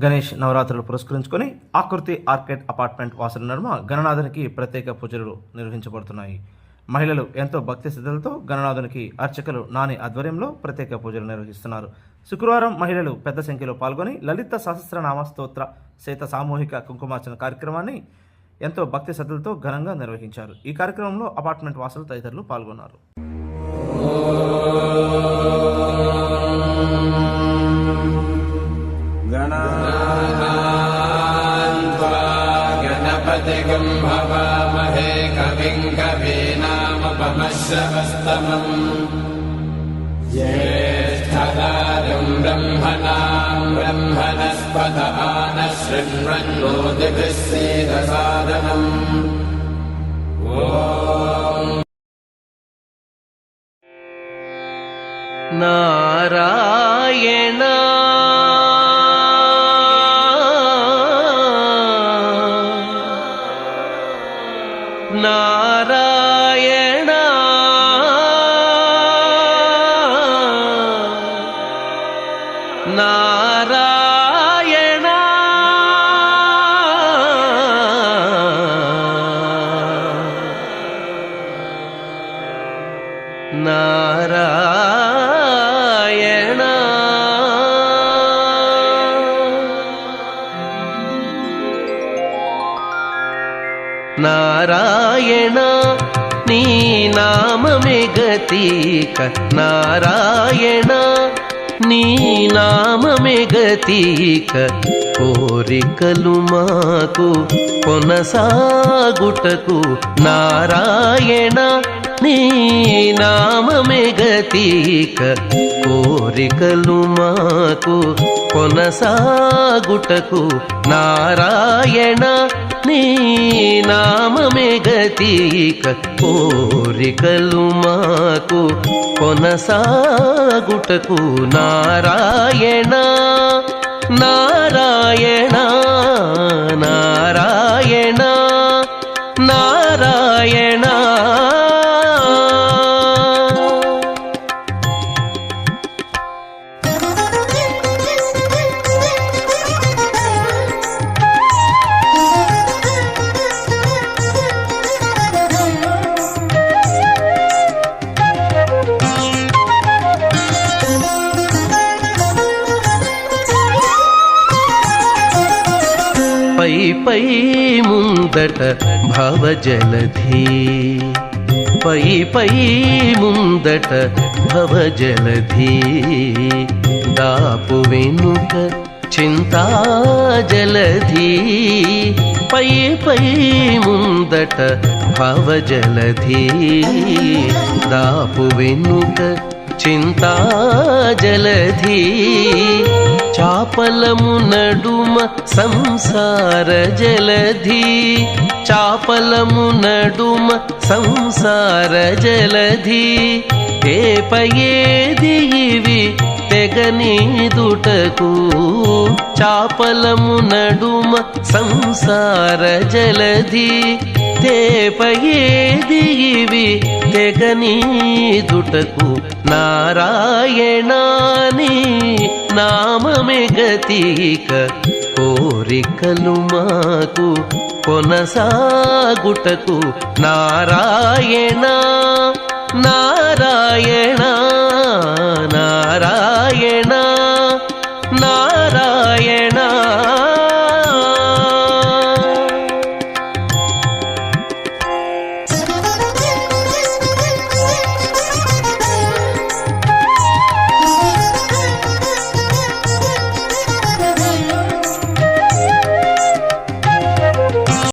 గణేష్ నవరాత్రులు పురస్కరించుకొని ఆకృతి ఆర్కేడ్ అపార్ట్మెంట్ వాసుల నడుమ గణనాథునికి ప్రత్యేక పూజలు నిర్వహించబడుతున్నాయి. మహిళలు ఎంతో భక్తి శ్రద్ధలతో గణనాథునికి అర్చకులు నాని ఆధ్వర్యంలో ప్రత్యేక పూజలు నిర్వహిస్తున్నారు. శుక్రవారం మహిళలు పెద్ద సంఖ్యలో పాల్గొని లలిత సహస్రనామ స్తోత్ర సహిత సామూహిక కుంకుమార్చన కార్యక్రమాన్ని ఎంతో భక్తి శ్రద్ధలతో ఘనంగా నిర్వహించారు. ఈ కార్యక్రమంలో అపార్ట్మెంట్ వాసులు తదితరులు పాల్గొన్నారు. गणपतिगं भवामहे कविं कवीनामुपमश्रवस्तमम् ज्येष्ठराजं ब्रह्मणां ब्रह्मणस्पत नः शृण्वन्नोतिभिः सीदसादनम्। नारायण नारायण नारायण नारायण नारायण नी नाममे गतिक नारायण नी नाममे गतिक कोरिकलु माकु कोनसागुटकु नारायण नी नाममे गतिक कोरिकलु माकु कोनसागुटकु नारायण నీ నామమే గతిక కోరికలు మాకు కొనసాగుటకు నారాయణ నారాయణ నారాయణ నారాయణ పై ముందట భవజలధి పై ముందట భవజలధి దాపు వెనుక చింతాజలధి పై ముందట భవజలధి దాపు వెనుక చింతాజలధి చాపలము నడుమ సంసార జలధి చాపలము నడుమ సంసార జలధి ఏపయేది ఇవి తెగనీదుటకు చాపలము నడుమ సంసార జలధి తేపయేది ఇవి తెగనీదుటకు నారాయణాని నామమే గతిక కోరికలు మాకు కొనసాగుటకు నారాయణ నారాయణ